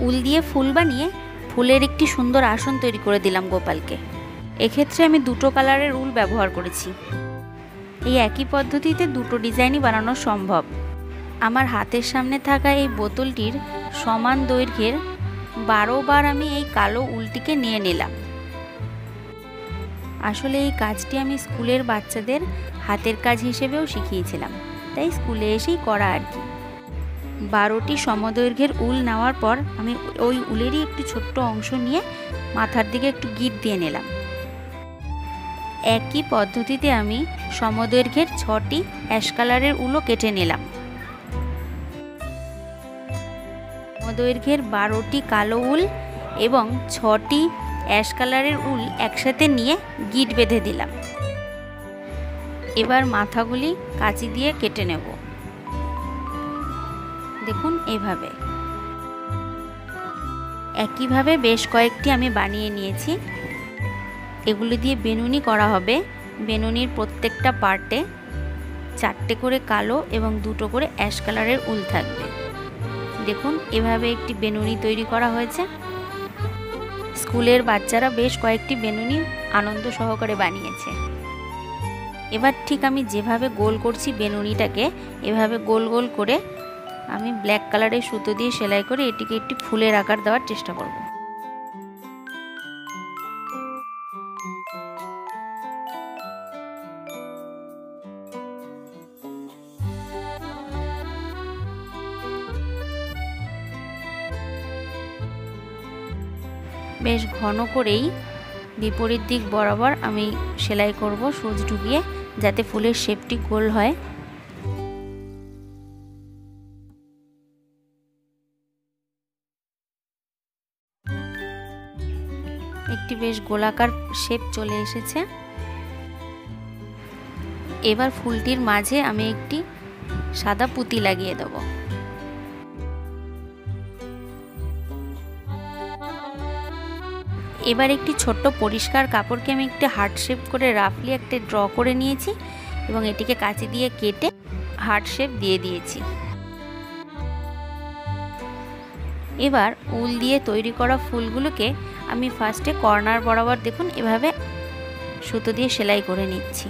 উল দিয়ে ফুল বানিয়ে ফুলের একটি সুন্দর আসন তৈরি করে দিলাম গোপালকে। এক্ষেত্রে আমি দুটো কালারের উল ব্যবহার করেছি। এই একই পদ্ধতিতে দুটো ডিজাইনই বানানো সম্ভব। আমার হাতের সামনে থাকা এই বোতলটির সমান দৈর্ঘ্যের 12 বার আমি এই কালো উলটিকে নিয়ে নিলাম। আসলে এই কাজটি আমি স্কুলের বাচ্চাদের হাতের কাজ হিসেবেও শিখিয়েছিলাম, তাই স্কুলে এসেই করা আর কি। 12টি সমদৈর্ঘ্যের উল নেওয়ার পর আমি ওই উলেরই একটি ছোট্ট অংশ নিয়ে মাথার দিকে একটু গিঁট দিয়ে নিলাম। একই পদ্ধতিতে আমি সমদৈর্ঘ্যের 6টি অ্যাশ কালারের উলও কেটে নিলাম। সমদৈর্ঘ্যের 12টি কালো উল এবং 6টি অ্যাশ কালারের উল একসাথে নিয়ে গিঁট বেঁধে দিলাম। এবার মাথাগুলি কাঁচি দিয়ে কেটে নেব। দেখুন এইভাবে। একইভাবে বেশ কয়েকটি আমি বানিয়ে নিয়েছি। এগুলো দিয়ে বেনুনি করা হবে। বেনুনির প্রত্যেকটা পার্টে 4টে করে কালো এবং 2টো করে অ্যাশ কালারের উল থাকবে। দেখুন এভাবে একটি বেনুনি তৈরি করা হয়েছে। স্কুলের বাচ্চারা বেশ কয়েকটি বেনুনি আনন্দ সহকারে বানিয়েছে। এবার ঠিক আমি যেভাবে গোল করছি বেনুনিটাকে, এভাবে গোল গোল করে আমি ব্ল্যাক কালারের সুতো দিয়ে সেলাই করে এটিকে একটি ফুলের আকার দেওয়ার চেষ্টা করব। বেশ ঘন করেই বিপরীত দিক বরাবর আমি সেলাই করব সুচ ঢুকিয়ে, যাতে ফুলের শেপটি গোল হয়। একটি বেশ গোলাকার শেপ চলে এসেছে। এবার ফুলটির মাঝে আমি একটি সাদা পুঁতি লাগিয়ে দেব। এবার একটি ছোট্ট পরিষ্কার কাপড়কে আমি একটি হার্ট শেপ করে রাফলি একটা ড্র করে নিয়েছি এবং এটিকে কাঁচি দিয়ে কেটে হার্ট শেপ দিয়ে দিয়েছি। এবার উল দিয়ে তৈরি করা ফুলগুলোকে আমি ফার্স্টে কর্নার বরাবর দেখুন এভাবে সুতো দিয়ে সেলাই করে নিচ্ছি।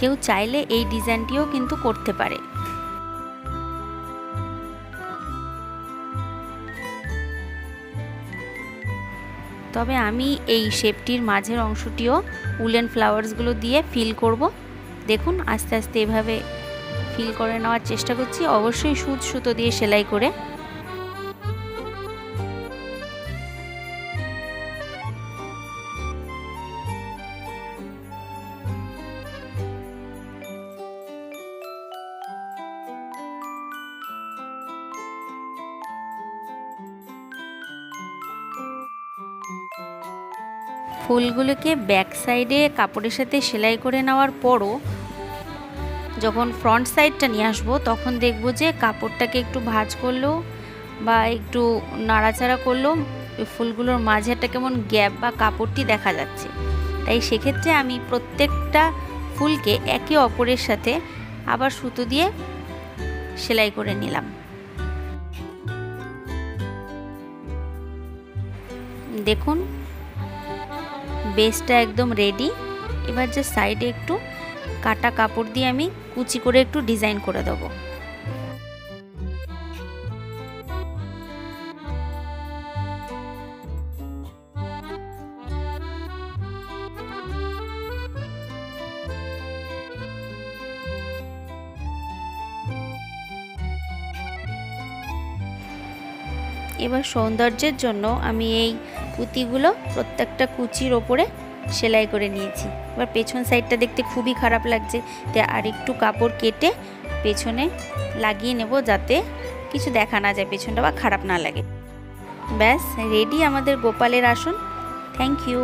কেউ চাইলে এই ডিজাইনটিও কিন্তু করতে পারে। তবে আমি এই শেপটির মাঝের অংশটিও উলেন ফ্লাওয়ার্সগুলো দিয়ে ফিল করব। দেখুন আস্তে আস্তে এভাবে ফিল করে নেওয়ার চেষ্টা করছি, অবশ্যই সুচ সুতো দিয়ে সেলাই করে। ফুলগুলোকে ব্যাক সাইডে কাপড়ের সাথে সেলাই করে নেওয়ার পরও যখন ফ্রন্ট সাইডটা নিয়ে আসবো তখন দেখব যে কাপড়টাকে একটু ভাঁজ করলেও বা একটু নাড়াচাড়া করলেও ফুলগুলোর মাঝে একটা কেমন গ্যাপ বা কাপড়টি দেখা যাচ্ছে। তাই সেক্ষেত্রে আমি প্রত্যেকটা ফুলকে একে অপরের সাথে আবার সুতো দিয়ে সেলাই করে নিলাম। দেখুন বেসটা একদম রেডি। এবার যে সাইডে একটু কাটা কাপড় দিয়ে আমি কুচি করে একটু ডিজাইন করে দেব। এবার সৌন্দর্যের জন্য আমি এই পুঁতিগুলো প্রত্যেকটা কুচির ওপরে সেলাই করে নিয়েছি। এবার পেছন সাইডটা দেখতে খুবই খারাপ লাগছে, তাই আরেকটু কাপড় কেটে পেছনে লাগিয়ে নেব যাতে কিছু দেখা না যায় পেছনটা বা খারাপ না লাগে। ব্যাস রেডি আমাদের গোপালের আসন। Thank you.